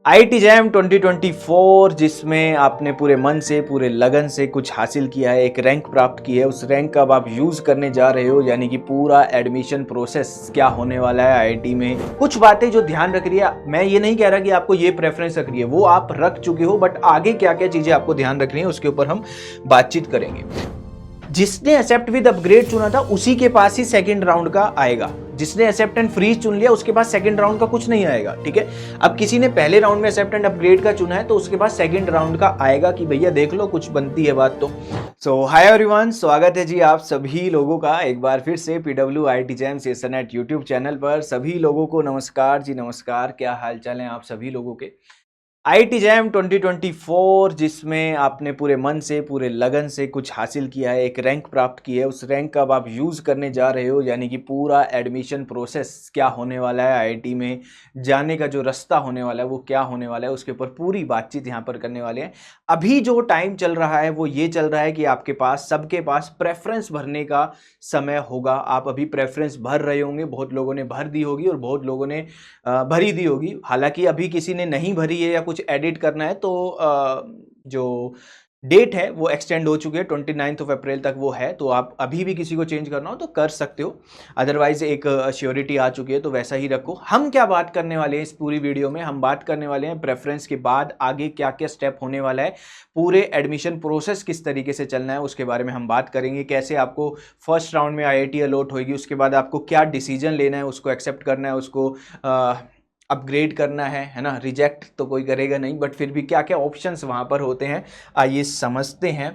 IT jam 2024 जिसमें आपने पूरे मन से पूरे लगन से कुछ हासिल किया है, एक रैंक प्राप्त की है, उस रैंक का अब आप यूज़ करने जा रहे हो, यानी कि पूरा एडमिशन प्रोसेस क्या होने वाला है आईटी में। कुछ बातें जो ध्यान रख रही है, मैं ये नहीं कह रहा कि आपको ये प्रेफरेंस रख रही है, वो आप रख चुके हो, बट आगे क्या क्या चीज़ें आपको ध्यान रखनी है उसके ऊपर हम बातचीत करेंगे। जिसने एक्सेप्ट विद अपग्रेड चुना था उसी के पास ही सेकंड राउंड का आएगा। जिसने एक्सेप्ट एंड फ्रीज चुन लिया उसके पास सेकंड राउंड का कुछ नहीं आएगा, ठीक है। अब किसी ने पहले राउंड में एक्सेप्ट एंड अपग्रेड का चुना है तो उसके पास सेकंड राउंड का आएगा कि भैया देख लो कुछ बनती है बात। तो सो हाय एवरीवन, स्वागत है जी आप सभी लोगों का एक बार फिर से PW IT jam session at YouTube channel पर। सभी लोगों को नमस्कार जी, नमस्कार। क्या हाल चाल है आप सभी लोगों के। आईटी जैम 2024 जिसमें आपने पूरे मन से पूरे लगन से कुछ हासिल किया है, एक रैंक प्राप्त की है, उस रैंक का अब आप यूज़ करने जा रहे हो, यानी कि पूरा एडमिशन प्रोसेस क्या होने वाला है आईटी में, जाने का जो रास्ता होने वाला है वो क्या होने वाला है, उसके ऊपर पूरी बातचीत यहाँ पर करने वाले हैं। अभी जो टाइम चल रहा है वो ये चल रहा है कि आपके पास, सबके पास प्रेफरेंस भरने का समय होगा। आप अभी प्रेफरेंस भर रहे होंगे, बहुत लोगों ने भर दी होगी और बहुत लोगों ने भरी दी होगी। हालांकि अभी किसी ने नहीं भरी है या कुछ एडिट करना है तो जो डेट है वो एक्सटेंड हो चुकी है, 29 ऑफ अप्रैल तक वो है। तो आप अभी भी किसी को चेंज करना हो तो कर सकते हो, अदरवाइज एक श्योरिटी आ चुकी है तो वैसा ही रखो। हम क्या बात करने वाले हैं इस पूरी वीडियो में, हम बात करने वाले हैं प्रेफरेंस के बाद आगे क्या क्या स्टेप होने वाला है, पूरे एडमिशन प्रोसेस किस तरीके से चलना है उसके बारे में हम बात करेंगे। कैसे आपको फर्स्ट राउंड में आईआईटी अलॉट होगी, उसके बाद आपको क्या डिसीजन लेना है, उसको एक्सेप्ट करना है, उसको अपग्रेड करना है ना। रिजेक्ट तो कोई करेगा नहीं, बट फिर भी क्या क्या ऑप्शंस वहाँ पर होते हैं आइए समझते हैं।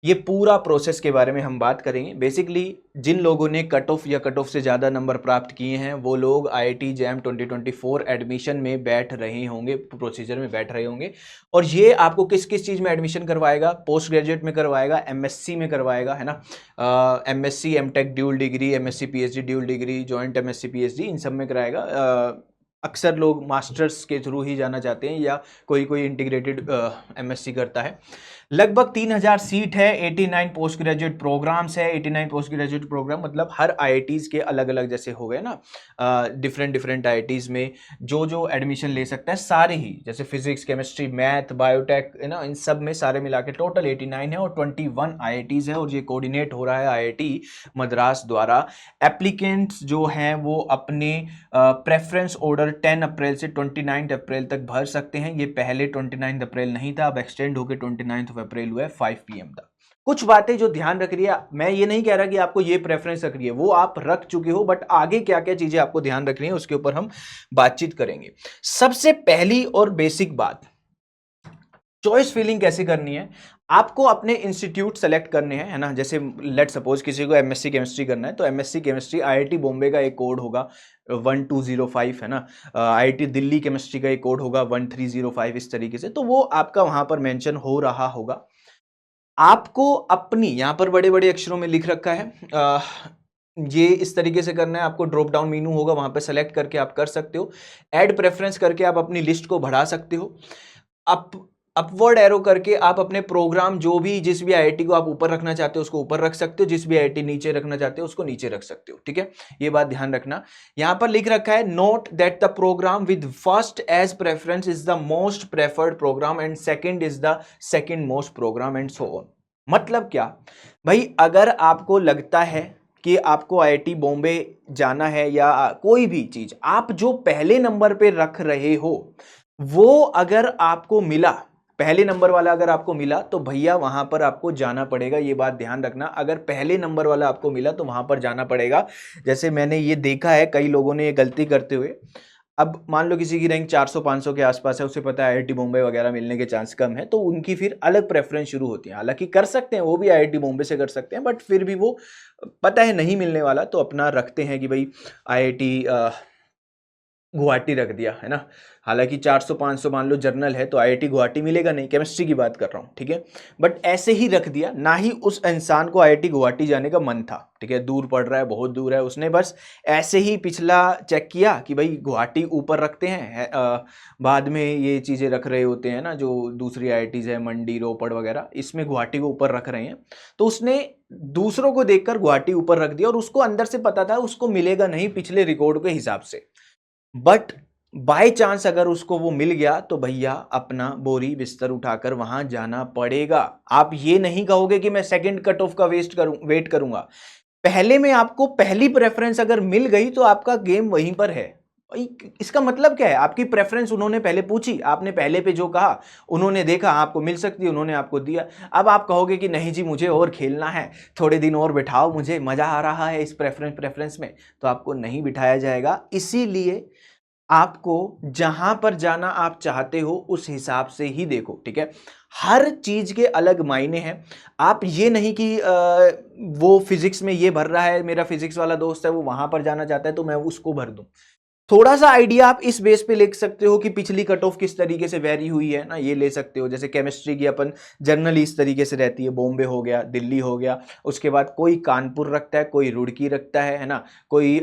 ये पूरा प्रोसेस के बारे में हम बात करेंगे। बेसिकली जिन लोगों ने कट ऑफ या कट ऑफ से ज़्यादा नंबर प्राप्त किए हैं वो लोग आईआईटी जैम 2024 एडमिशन में बैठ रहे होंगे, प्रोसीजर में बैठ रहे होंगे। और ये आपको किस किस चीज़ में एडमिशन करवाएगा, पोस्ट ग्रेजुएट में करवाएगा, एमएससी में करवाएगा, है ना। MSc MTech dual degree, MSc PhD dual degree, joint MSc PhD, इन सब में कराएगा। अक्सर लोग मास्टर्स के थ्रू ही जाना चाहते हैं या कोई कोई इंटीग्रेटेड एमएससी करता है। लगभग 3000 सीट है, 89 पोस्ट ग्रेजुएट प्रोग्राम्स है। 89 पोस्ट ग्रेजुएट प्रोग्राम मतलब हर आईआईटीज के अलग अलग, जैसे हो गए ना डिफरेंट डिफरेंट आईआईटीज में जो जो एडमिशन ले सकता है सारे ही, जैसे फिजिक्स, केमिस्ट्री, मैथ, बायोटेक, है ना, इन सब में सारे मिला के टोटल 89 है और 21 आईआईटीज है। और ये कोऑर्डिनेट हो रहा है आईआईटी मद्रास द्वारा। एप्लीकेंट्स जो हैं वो अपने प्रेफरेंस ऑर्डर 10 अप्रैल से 29 अप्रैल तक भर सकते हैं। ये पहले 29 अप्रैल नहीं था, अब एक्सटेंड होकर 29 अप्रैल हुआ है 5 PM तक। कुछ बातें जो ध्यान रख रही है, मैं ये नहीं कह रहा कि आपको ये प्रेफरेंस रख रही है, वो आप रख चुके हो, बट आगे क्या क्या चीजें आपको ध्यान रखनी है उसके ऊपर हम बातचीत करेंगे। सबसे पहली और बेसिक बात, चॉइस फीलिंग कैसे करनी है। आपको अपने इंस्टीट्यूट सेलेक्ट करने हैं, है ना। जैसे लेट सपोज किसी को एमएससी केमिस्ट्री करना है तो एमएससी केमिस्ट्री आईआईटी बॉम्बे का एक कोड होगा 1205, है ना। आईआईटी दिल्ली केमिस्ट्री का एक कोड होगा 1305, इस तरीके से। तो वो आपका वहां पर मेंशन हो रहा होगा। आपको अपनी, यहां पर बड़े बड़े अक्षरों में लिख रखा है, ये इस तरीके से करना है। आपको ड्रॉप डाउन मेनू होगा, वहां पर सेलेक्ट करके आप कर सकते हो। ऐड प्रेफरेंस करके आप अपनी लिस्ट को बढ़ा सकते हो। अप अपवर्ड एरो करके आप अपने प्रोग्राम जो भी, जिस भी आईआईटी को आप ऊपर रखना चाहते हो उसको ऊपर रख सकते हो, जिस भी आईआईटी नीचे रखना चाहते हो उसको नीचे रख सकते हो, ठीक है। ये बात ध्यान रखना। यहां पर लिख रखा है, note that the programme with first as preference is the most preferred programme and second is the second most programme and so on. मतलब क्या भाई, अगर आपको लगता है कि आपको आईआईटी बॉम्बे जाना है या कोई भी चीज, आप जो पहले नंबर पे रख रहे हो वो अगर आपको मिला, पहले नंबर वाला अगर आपको मिला तो भैया वहां पर आपको जाना पड़ेगा। ये बात ध्यान रखना, अगर पहले नंबर वाला आपको मिला तो वहां पर जाना पड़ेगा। जैसे मैंने ये देखा है कई लोगों ने ये गलती करते हुए। अब मान लो किसी की रैंक 400-500 के आसपास है, उसे पता है आईआईटी बॉम्बे वगैरह मिलने के चांस कम है, तो उनकी फिर अलग प्रेफरेंस शुरू होती है। हालांकि कर सकते हैं वो भी आईआईटी बॉम्बे से कर सकते हैं, बट फिर भी वो पता है नहीं मिलने वाला तो अपना रखते हैं कि भाई आईआईटी गुवाहाटी रख दिया, है ना। हालांकि 400-500 मान लो जर्नल है तो आईआईटी गुवाहाटी मिलेगा नहीं, केमिस्ट्री की बात कर रहा हूँ, ठीक है। बट ऐसे ही रख दिया, ना ही उस इंसान को आईआईटी गुवाहाटी जाने का मन था, ठीक है। दूर पड़ रहा है, बहुत दूर है, उसने बस ऐसे ही पिछला चेक किया कि भाई गुवाहाटी ऊपर रखते हैं, बाद में ये चीज़ें रख रहे होते हैं ना, जो दूसरी आईआईटीज है मंडी, रोपड़ वगैरह, इसमें गुवाहाटी को ऊपर रख रहे हैं। तो उसने दूसरों को देखकर गुवाहाटी ऊपर रख दिया और उसको अंदर से पता था उसको मिलेगा नहीं पिछले रिकॉर्ड के हिसाब से। बट बाय चांस अगर उसको वो मिल गया तो भैया अपना बोरी बिस्तर उठाकर वहां जाना पड़ेगा। आप ये नहीं कहोगे कि मैं सेकंड कट ऑफ का वेट करूंगा। पहले में आपको पहली प्रेफरेंस अगर मिल गई तो आपका गेम वहीं पर है। भाई, इसका मतलब क्या है? आपकी प्रेफरेंस उन्होंने पहले पूछी, आपने पहले पे जो कहा, उन्होंने देखा आपको मिल सकती है, उन्होंने आपको दिया। अब आप कहोगे कि नहीं जी मुझे और खेलना है, थोड़े दिन और बिठाओ, मुझे मजा आ रहा है इस प्रेफरेंस में, तो आपको नहीं बिठाया जाएगा। इसीलिए आपको जहां पर जाना आप चाहते हो उस हिसाब से ही देखो, ठीक है। हर चीज के अलग मायने हैं। आप ये नहीं कि वो फिजिक्स में ये भर रहा है, मेरा फिजिक्स वाला दोस्त है वो वहां पर जाना चाहता है तो मैं उसको भर दूं। थोड़ा सा आइडिया आप इस बेस पे ले सकते हो कि पिछली कट ऑफ किस तरीके से वेरी हुई है ना, ये ले सकते हो। जैसे केमिस्ट्री की अपन जनरली इस तरीके से रहती है, बॉम्बे हो गया, दिल्ली हो गया, उसके बाद कोई कानपुर रखता है, कोई रुड़की रखता है ना, कोई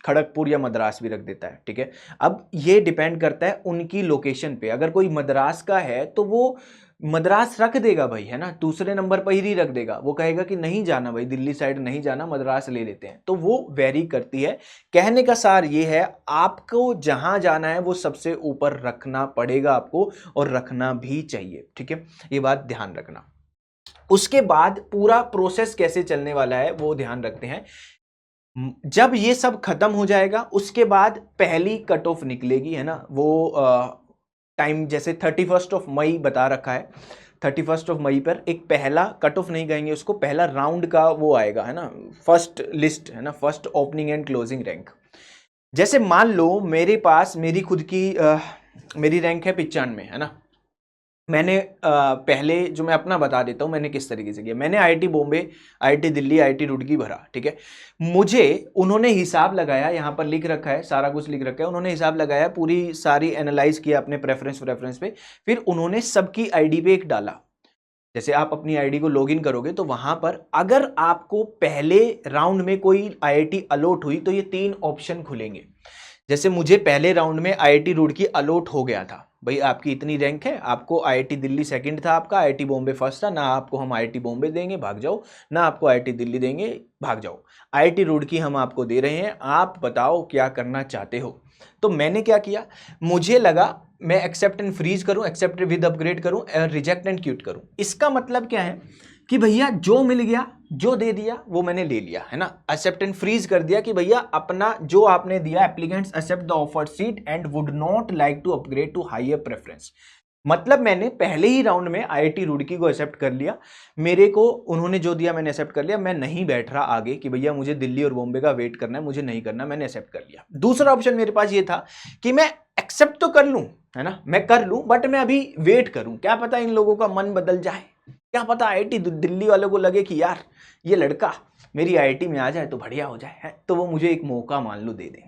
खड़गपुर या मद्रास भी रख देता है, ठीक है। अब ये डिपेंड करता है उनकी लोकेशन पे। अगर कोई मद्रास का है तो वो मद्रास रख देगा भाई, है ना, दूसरे नंबर पर ही रख देगा। वो कहेगा कि नहीं जाना भाई, दिल्ली साइड नहीं जाना, मद्रास ले लेते हैं। तो वो वेरी करती है। कहने का सार ये है, आपको जहां जाना है वो सबसे ऊपर रखना पड़ेगा आपको, और रखना भी चाहिए, ठीक है। ये बात ध्यान रखना। उसके बाद पूरा प्रोसेस कैसे चलने वाला है वो ध्यान रखते हैं। जब ये सब खत्म हो जाएगा उसके बाद पहली कट ऑफ निकलेगी, है ना। वो टाइम जैसे 31 बता रखा है। 31 मई पर एक पहला कट ऑफ नहीं कहेंगे उसको, पहला राउंड का वो आएगा, है ना, फर्स्ट लिस्ट, है ना, first opening and closing rank. जैसे मान लो मेरे पास मेरी खुद की मेरी रैंक है 95, है ना। मैंने पहले जो मैं अपना बता देता हूँ मैंने किस तरीके से किया। मैंने IIT Bombay, IIT Delhi, IIT Roorkee भरा, ठीक है। मुझे उन्होंने हिसाब लगाया, यहाँ पर लिख रखा है, सारा कुछ लिख रखा है। उन्होंने हिसाब लगाया, पूरी सारी एनालाइज किया अपने प्रेफरेंस पे। फिर उन्होंने सबकी आईडी पे एक डाला। जैसे आप अपनी आईडी को लॉगिन करोगे तो वहां पर अगर आपको पहले राउंड में कोई आईआईटी अलॉट हुई तो ये 3 ऑप्शन खुलेंगे। जैसे मुझे पहले राउंड में आईआईटी रुड़की अलॉट हो गया था, भाई आपकी इतनी रैंक है, आपको आईआईटी दिल्ली सेकंड था, आपका आईआईटी बॉम्बे फर्स्ट था, ना आपको हम आईआईटी बॉम्बे देंगे, भाग जाओ, ना आपको आईआईटी दिल्ली देंगे, भाग जाओ, आईआईटी रुड़की हम आपको दे रहे हैं, आप बताओ क्या करना चाहते हो। तो मैंने क्या किया, मुझे लगा मैं एक्सेप्ट एंड फ्रीज करूं, एक्सेप्ट विद अपग्रेड करूं, रिजेक्ट एंड क्यूट करूं। इसका मतलब क्या है कि भैया जो मिल गया, जो दे दिया वो मैंने ले लिया, है ना। एक्सेप्ट एंड फ्रीज कर दिया कि भैया अपना जो आपने दिया, applicants accept the offered seat and would not like to upgrade to higher preference. मतलब मैंने पहले ही राउंड में आईआईटी रुड़की को एक्सेप्ट कर लिया, मेरे को उन्होंने जो दिया मैंने एक्सेप्ट कर लिया। मैं नहीं बैठ रहा आगे कि भैया मुझे दिल्ली और बॉम्बे का वेट करना है, मुझे नहीं करना, मैंने एक्सेप्ट कर लिया। दूसरा ऑप्शन मेरे पास ये था कि मैं एक्सेप्ट तो कर लूं, है ना, मैं कर लूं, बट मैं अभी वेट करूं, क्या पता इन लोगों का मन बदल जाए, क्या पता आईआईटी दिल्ली वालों को लगे कि यार ये लड़का मेरी आईआईटी में आ जाए तो बढ़िया हो जाए, है, तो वो मुझे एक मौका मान लो दे दें।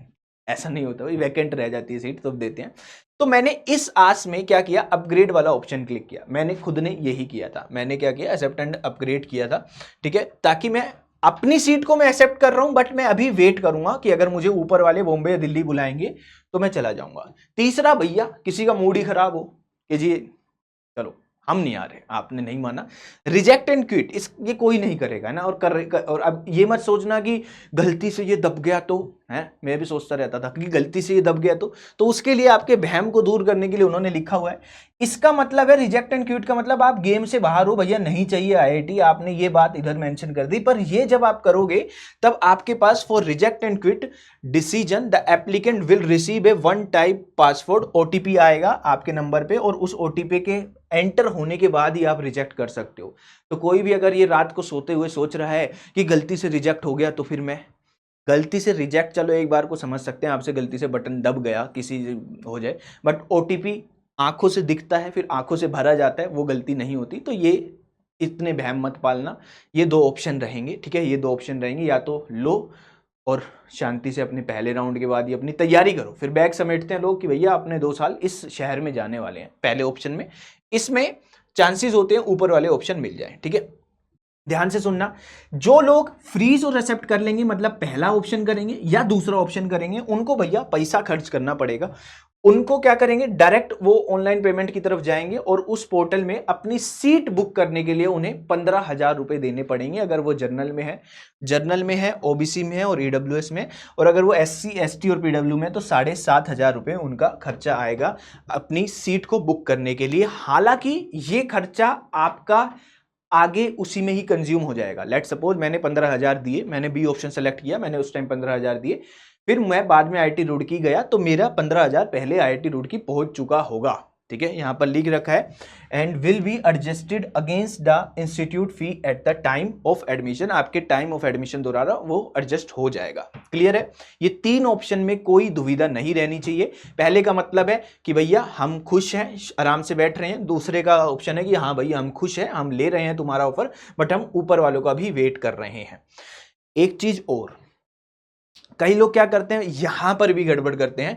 ऐसा नहीं होता भाई, वैकेंट रह जाती है सीट तो देते हैं। तो मैंने इस आस में क्या किया, अपग्रेड वाला ऑप्शन क्लिक किया। मैंने खुद ने यही किया था, मैंने क्या किया, एक्सेप्ट एंड अपग्रेड किया था, ठीक है, ताकि मैं अपनी सीट को मैं एक्सेप्ट कर रहा हूं, बट मैं अभी वेट करूंगा कि अगर मुझे ऊपर वाले बॉम्बे या दिल्ली बुलाएंगे तो मैं चला जाऊंगा। तीसरा, भैया किसी का मूड ही खराब हो कि जी चलो हम नहीं आ रहे, आपने नहीं माना, रिजेक्ट एंड क्विट, इस ये कोई नहीं करेगा ना। और अब ये मत सोचना कि गलती से ये दब गया तो, है, मैं भी सोचता रहता था कि गलती से ये दब गया तो उसके लिए आपके भ्रम को दूर करने के लिए उन्होंने लिखा हुआ है। इसका मतलब है रिजेक्ट एंड क्विट का मतलब आप गेम से बाहर हो, भैया नहीं चाहिए आईआईटी, आपने ये बात इधर मेंशन कर दी। पर ये जब आप करोगे तब आपके पास for reject and quit decision the applicant will receive a one type password OTP आएगा आपके नंबर पे, और उस ओटीपी के एंटर होने के बाद ही आप रिजेक्ट कर सकते हो। तो कोई भी अगर ये रात को सोते हुए सोच रहा है कि गलती से रिजेक्ट हो गया तो फिर मैं गलती से रिजेक्ट, चलो एक बार को समझ सकते हैं, आपसे गलती से बटन दब गया किसी हो जाए, बट ओटीपी आंखों से दिखता है फिर आंखों से भरा जाता है, वो गलती नहीं होती। तो ये इतने भ्रम मत पालना। ये 2 ऑप्शन रहेंगे, ठीक है, ये 2 ऑप्शन रहेंगे, या तो लो और शांति से अपने पहले राउंड के बाद ही अपनी तैयारी करो, फिर बैग समेटते हैं लोग कि भैया अपने 2 साल इस शहर में जाने वाले हैं, पहले ऑप्शन में, इसमें चांसेस होते हैं ऊपर वाले ऑप्शन मिल जाए, ठीक है। ध्यान से सुनना, जो लोग फ्रीज और एक्सेप्ट कर लेंगे, मतलब पहला ऑप्शन करेंगे या दूसरा ऑप्शन करेंगे, उनको भैया पैसा खर्च करना पड़ेगा। उनको क्या करेंगे, डायरेक्ट वो ऑनलाइन पेमेंट की तरफ जाएंगे और उस पोर्टल में अपनी सीट बुक करने के लिए उन्हें 15,000 रुपए देने पड़ेंगे, अगर वो जर्नल में है, ओबीसी में है और ईडब्ल्यूएस में। और अगर वो एससी, एसटी और पीडब्ल्यू में, तो 7,500 रुपए उनका खर्चा आएगा अपनी सीट को बुक करने के लिए। हालांकि ये खर्चा आपका आगे उसी में ही कंज्यूम हो जाएगा। लेट सपोज मैंने 15,000 दिए, मैंने बी ऑप्शन सेलेक्ट किया, मैंने उस टाइम 15,000 दिए, फिर मैं बाद में आईआईटी रुड़की गया तो मेरा 15,000 पहले आईआईटी रुड़की पहुंच चुका होगा। ठीक है, यहां पर लिख रखा है and will be adjusted against the institute fee at the time of admission. आपके टाइम ऑफ एडमिशन द्वारा वो एडजस्ट हो जाएगा। क्लियर है? ये 3 ऑप्शन में कोई दुविधा नहीं रहनी चाहिए। पहले का मतलब है कि भैया हम खुश हैं, आराम से बैठ रहे हैं। दूसरे का ऑप्शन है कि हाँ भैया हम खुश हैं, हम ले रहे हैं तुम्हारा ऑफर, बट हम ऊपर वालों का भी वेट कर रहे हैं। एक चीज और, कई लोग क्या करते हैं, यहां पर भी गड़बड़ करते हैं।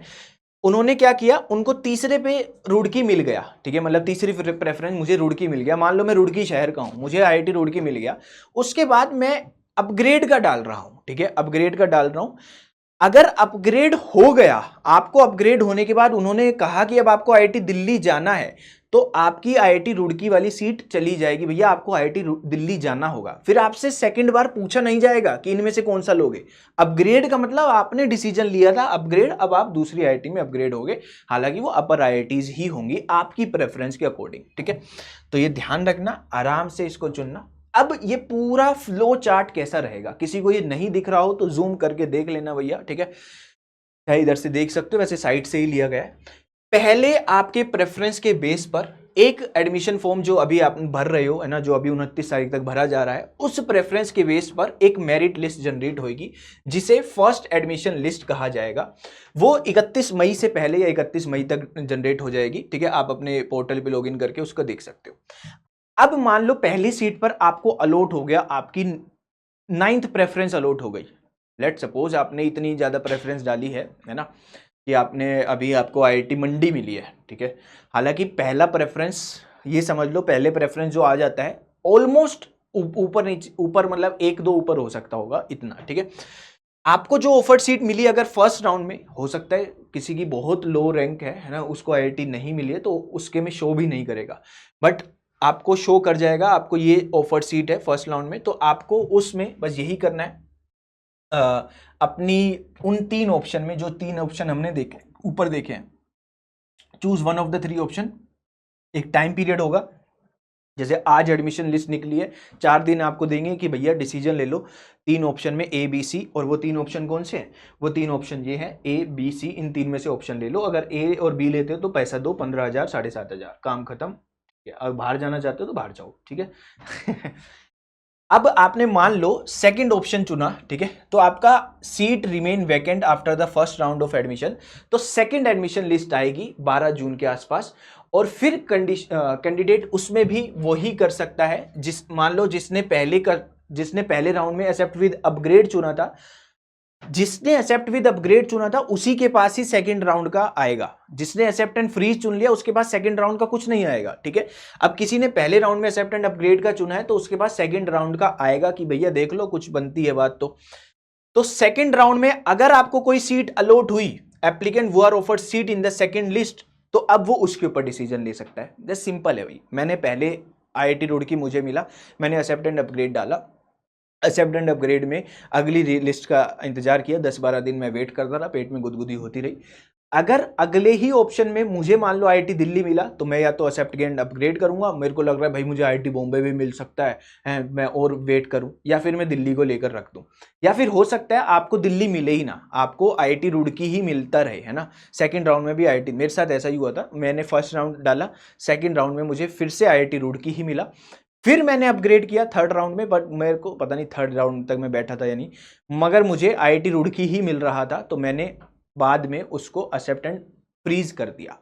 उन्होंने क्या किया, उनको तीसरे पे रुड़की मिल गया। ठीक है, मतलब तीसरी प्रेफरेंस मुझे रुड़की मिल गया। मान लो मैं रुड़की शहर का हूं, मुझे आईआईटी रुड़की मिल गया। उसके बाद मैं अपग्रेड का डाल रहा हूं। ठीक है, अपग्रेड का डाल रहा हूं। अगर अपग्रेड हो गया, आपको अपग्रेड होने के बाद उन्होंने कहा कि अब आपको आईआईटी दिल्ली जाना है, तो आपकी आईआईटी रुड़की वाली सीट चली जाएगी। भैया आपको आईआईटी दिल्ली जाना होगा। फिर आपसे सेकंड बार पूछा नहीं जाएगा कि इनमें से कौन सा लोगे। अपग्रेड का मतलब आपने डिसीजन लिया था अपग्रेड, अब आप दूसरी आईआईटी में अपग्रेड होगे। हालांकि वो अपर आईआईटीज ही होंगी आपकी प्रेफरेंस के अकॉर्डिंग। ठीक है, तो ये ध्यान रखना, आराम से इसको चुनना। अब ये पूरा फ्लो चार्ट कैसा रहेगा, किसी को ये नहीं दिख रहा हो तो जूम करके देख लेना भैया। ठीक है, चाहे इधर से देख सकते हो, वैसे साइड से ही लिया गया है। पहले आपके प्रेफरेंस के बेस पर एक एडमिशन फॉर्म जो अभी आप भर रहे हो, है ना, जो अभी 29 तारीख तक भरा जा रहा है, उस प्रेफरेंस के बेस पर एक मेरिट लिस्ट जनरेट होगी, जिसे फर्स्ट एडमिशन लिस्ट कहा जाएगा। वो 31 मई से पहले या 31 मई तक जनरेट हो जाएगी। ठीक है, आप अपने पोर्टल पे लॉगिन करके उसको देख सकते हो। अब मान लो पहली सीट पर आपको अलॉट हो गया, आपकी 9th प्रेफरेंस अलॉट हो गई। लेट सपोज आपने इतनी ज्यादा प्रेफरेंस डाली है ना, कि आपने अभी आपको आईआईटी मंडी मिली है। ठीक है, हालांकि पहला प्रेफरेंस, ये समझ लो पहले प्रेफरेंस जो आ जाता है ऑलमोस्ट ऊपर नीचे, ऊपर मतलब 1-2 ऊपर हो सकता होगा इतना। ठीक है, आपको जो ऑफर्ड सीट मिली अगर फर्स्ट राउंड में, हो सकता है किसी की बहुत लो रैंक है ना, उसको आईआईटी नहीं मिली है, तो उसके में शो भी नहीं करेगा, बट आपको शो कर जाएगा। आपको ये ऑफर्ड सीट है फर्स्ट राउंड में, तो आपको उसमें बस यही करना है, अपनी उन 3 ऑप्शन में, जो 3 ऑप्शन हमने देखे ऊपर देखे हैं, choose one of the 3 option. एक टाइम पीरियड होगा, जैसे आज एडमिशन लिस्ट निकली है, 4 दिन आपको देंगे कि भैया डिसीजन ले लो 3 ऑप्शन में ए बी सी। और वो 3 ऑप्शन कौन से हैं, वो 3 ऑप्शन ये हैं ए बी सी, इन 3 में से ऑप्शन ले लो। अगर ए और बी लेते हो तो पैसा दो, 15,000 7,500, काम खत्म। और बाहर जाना चाहते हो तो बाहर जाओ। ठीक है अब आपने मान लो सेकंड ऑप्शन चुना। ठीक है, तो आपका seat remain vacant after the first round of admission. तो सेकंड एडमिशन लिस्ट आएगी 12 जून के आसपास, और फिर कैंडिडेट उसमें भी वही कर सकता है, मान लो जिसने पहले राउंड में एक्सेप्ट विद अपग्रेड चुना था, जिसने एक्सेप्ट विद अपग्रेड चुना था उसी के पास ही सेकंड राउंड का आएगा। जिसने एक्सेप्ट एंड फ्रीज चुन लिया उसके पास सेकंड राउंड का कुछ नहीं आएगा। ठीक है, अब किसी ने पहले राउंड में एक्सेप्ट एंड अपग्रेड का चुना है, तो उसके पास सेकंड राउंड का आएगा कि भैया देख लो कुछ बनती है बात। तो सेकंड राउंड में अगर आपको कोई सीट अलॉट हुई, एप्लीकेंट वो are offered seat in the second list, तो अब वो उसके ऊपर डिसीजन ले सकता है। जस्ट सिंपल है भाई। मैंने पहले आईआईटी रुड़की मुझे मिला, मैंने एक्सेप्ट एंड अपग्रेड डाला, एक्सेप्ट एंड अपग्रेड में अगली लिस्ट का इंतजार किया, 10-12 दिन मैं वेट करता रहा, पेट में गुदगुदी होती रही। अगर अगले ही ऑप्शन में मुझे मान लो आईआईटी दिल्ली मिला, तो मैं या तो एक्सेप्ट एंड अपग्रेड करूंगा, मेरे को लग रहा है भाई मुझे आईआईटी बॉम्बे भी मिल सकता है, मैं और वेट करूं, या फिर मैं दिल्ली को लेकर रख दूं। या फिर हो सकता है आपको दिल्ली मिले ही ना, आपको आईआईटी रुड़की ही मिलता रहे, है ना। सेकंड राउंड में भी आईआईटी, मेरे साथ ऐसा ही हुआ था। मैंने फर्स्ट राउंड डाला, सेकंड राउंड में मुझे फिर से आईआईटी रुड़की ही मिला। फिर मैंने अपग्रेड किया थर्ड राउंड में, बट मेरे को पता नहीं थर्ड राउंड तक मैं बैठा था या नहीं, मगर मुझे आईआईटी रुड़की ही मिल रहा था, तो मैंने बाद में उसको एक्सेप्ट एंड फ्रीज कर दिया।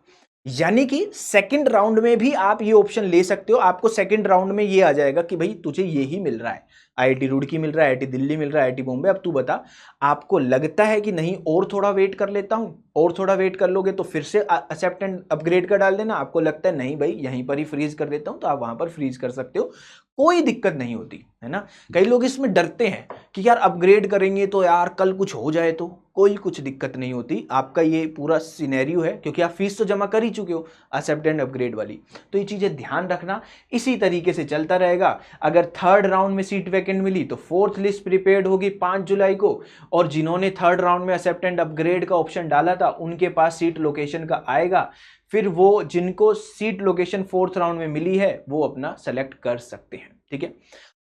यानी कि सेकंड राउंड में भी आप ये ऑप्शन ले सकते हो। आपको सेकंड राउंड में ये आ जाएगा कि भाई तुझे ये ही मिल रहा है, IIT रुड़की मिल रहा है, IIT दिल्ली मिल रहा है, IIT बॉम्बे। अब तू बता, आपको लगता है कि नहीं और थोड़ा वेट कर लेता हूं, और थोड़ा वेट कर लोगे तो फिर से एक्सेप्ट एंड अपग्रेड का डाल देना। आपको लगता है नहीं भाई यहीं पर ही फ्रीज कर देता हूं, तो आप वहां पर फ्रीज कर सकते हो, कोई दिक्कत नहीं होती है ना। कई लोग इसमें डरते हैं कि यार अपग्रेड करेंगे तो यार कल कुछ हो जाए, तो कोई कुछ दिक्कत नहीं होती। आपका ये पूरा सिनेरियो है क्योंकि आप फीस तो जमा कर ही चुके हो एक्सेप्ट एंड अपग्रेड वाली, तो ये चीजें ध्यान रखना। इसी तरीके से चलता रहेगा। अगर थर्ड राउंड में सीट वैकेंट मिली तो फोर्थ लिस्ट प्रिपेयर्ड होगी 5 जुलाई को, और जिन्होंने थर्ड राउंड में एक्सेप्ट एंड अपग्रेड का ऑप्शन डाला था उनके पास सीट लोकेशन का आएगा, फिर वो जिनको सीट लोकेशन फोर्थ राउंड में मिली है वो अपना सेलेक्ट कर सकते हैं। ठीक है,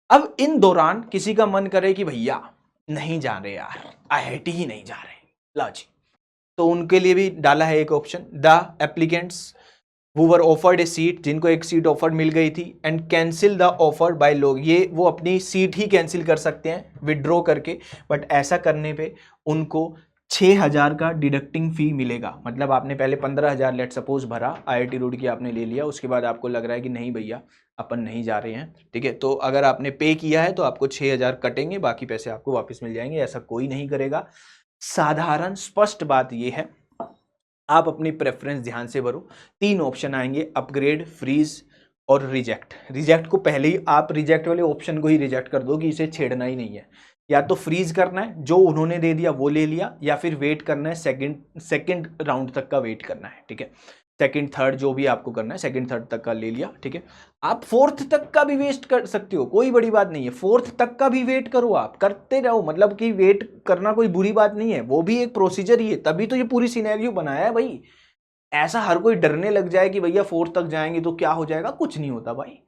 अब इन दौरान किसी का मन करे कि भैया नहीं जा रहे यार, IIT ही नहीं जा रहे, ला जी, तो उनके लिए भी डाला है एक option, the applicants who were offered a seat, जिनको एक सीट ऑफर मिल गई थी, and cancel the offer by लोग, ये वो अपनी सीट ही कैंसिल कर सकते हैं विड्रॉ करके, बट ऐसा करने पे उनको 6,000 का डिडक्टिंग फी मिलेगा। मतलब आपने पहले 15,000 लेट सपोज भरा, IIT रुड़की आपने ले लिया, उसके बाद आपको लग रहा है कि नहीं भैया अपन नहीं जा रहे हैं, ठीक है, तो अगर आपने पे किया है तो आपको 6,000 कटेंगे, बाकी पैसे आपको वापस मिल जाएंगे। ऐसा कोई नहीं करेगा। साधारण स्पष्ट बात यह है, आप अपनी प्रेफरेंस ध्यान से भरो। 3 ऑप्शन आएंगे, अपग्रेड, फ्रीज और रिजेक्ट। रिजेक्ट को पहले ही आप रिजेक्ट वाले ऑप्शन को ही रिजेक्ट कर दो कि इसे छेड़ना ही नहीं है। या तो फ्रीज करना है, जो उन्होंने दे दिया वो ले लिया, या फिर वेट करना है, सेकंड राउंड तक का वेट करना है। ठीक है, सेकंड थर्ड जो भी आपको करना है, सेकंड थर्ड तक का ले लिया। ठीक है, आप फोर्थ तक का भी वेस्ट कर सकते हो, कोई बड़ी बात नहीं है। फोर्थ तक का भी वेट करो, आप करते रहो, मतलब कि वेट करना कोई बुरी बात नहीं है, वो भी एक प्रोसीजर ही है, तभी तो ये पूरी सिनेरियो बनाया है भाई। ऐसा हर कोई डरने लग जाए कि भैया फोर्थ तक जाएंगे तो क्या हो जाएगा, कुछ नहीं होता भाई।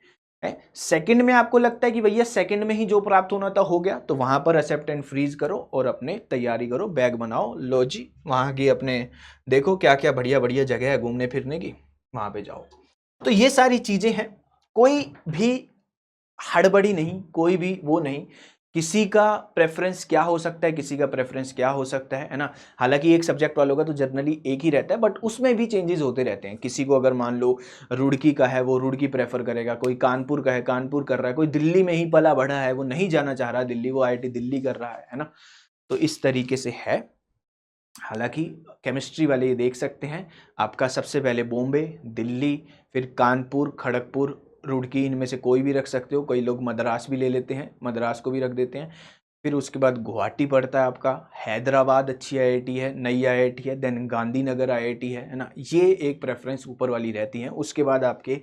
सेकंड में आपको लगता है कि भैया सेकंड में ही जो प्राप्त होना था हो गया, तो वहां पर एक्सेप्ट एंड फ्रीज करो और अपने तैयारी करो, बैग बनाओ, लो जी वहां की अपने देखो क्या क्या बढ़िया बढ़िया जगह है घूमने फिरने की, वहां पे जाओ। तो ये सारी चीजें हैं, कोई भी हड़बड़ी नहीं, कोई भी वो नहीं। किसी का प्रेफरेंस क्या हो सकता है, किसी का प्रेफरेंस क्या हो सकता है ना। हालांकि एक सब्जेक्ट वालों का तो जनरली एक ही रहता है, बट उसमें भी चेंजेस होते रहते हैं। किसी को अगर मान लो रुड़की का है वो रुड़की प्रेफर करेगा, कोई कानपुर का है कानपुर कर रहा है, कोई दिल्ली में ही पला बढ़ा है वो नहीं जाना चाह रहा दिल्ली, वो IIT दिल्ली कर रहा है ना। तो इस तरीके से है। हालांकि केमिस्ट्री वाले ये देख सकते हैं, आपका सबसे पहले बॉम्बे, दिल्ली, फिर कानपुर, खड़गपुर, रुड़की, इनमें से कोई भी रख सकते हो। कई लोग मद्रास भी ले लेते हैं, मद्रास को भी रख देते हैं। फिर उसके बाद गुवाहाटी पड़ता है आपका, हैदराबाद अच्छी IIT है, नई IIT है, देन गांधीनगर IIT है ना। ये एक प्रेफरेंस ऊपर वाली रहती है। उसके बाद आपके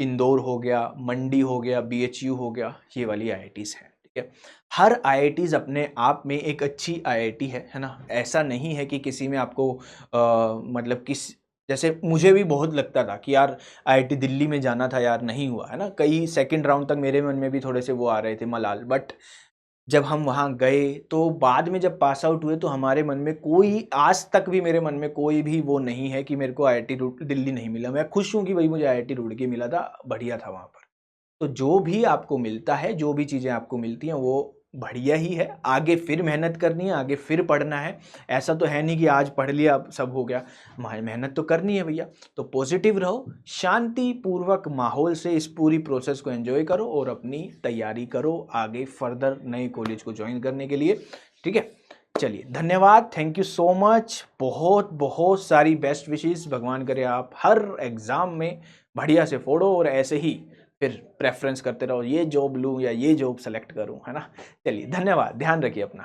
इंदौर हो गया, मंडी हो गया, BHU हो गया, ये वाली IITs हैं। ठीक है, हर IITs अपने आप में एक अच्छी IIT है ना। ऐसा नहीं है कि किसी में आपको मतलब किस, जैसे मुझे भी बहुत लगता था कि यार IIT दिल्ली में जाना था यार, नहीं हुआ है ना। कई सेकंड राउंड तक मेरे मन में भी थोड़े से वो आ रहे थे मलाल, बट जब हम वहाँ गए तो बाद में जब पास आउट हुए तो हमारे मन में कोई, आज तक भी मेरे मन में कोई भी वो नहीं है कि मेरे को IIT दिल्ली नहीं मिला। मैं खुश हूँ कि भाई मुझे IIT रुड़की मिला था, बढ़िया था वहाँ पर। तो जो भी आपको मिलता है, जो भी चीज़ें आपको मिलती हैं वो बढ़िया ही है। आगे फिर मेहनत करनी है, आगे फिर पढ़ना है। ऐसा तो है नहीं कि आज पढ़ लिया अब सब हो गया, मेहनत तो करनी है भैया। तो पॉजिटिव रहो, शांतिपूर्वक माहौल से इस पूरी प्रोसेस को एंजॉय करो और अपनी तैयारी करो आगे फर्दर नए कॉलेज को ज्वाइन करने के लिए। ठीक है, चलिए धन्यवाद, थैंक यू सो मच। बहुत बहुत सारी बेस्ट विशेस, भगवान करे आप हर एग्ज़ाम में बढ़िया से फोड़ो और ऐसे ही फिर प्रेफरेंस करते रहो, ये जॉब लूँ या ये जॉब सेलेक्ट करूँ, है ना। चलिए धन्यवाद, ध्यान रखिए अपना।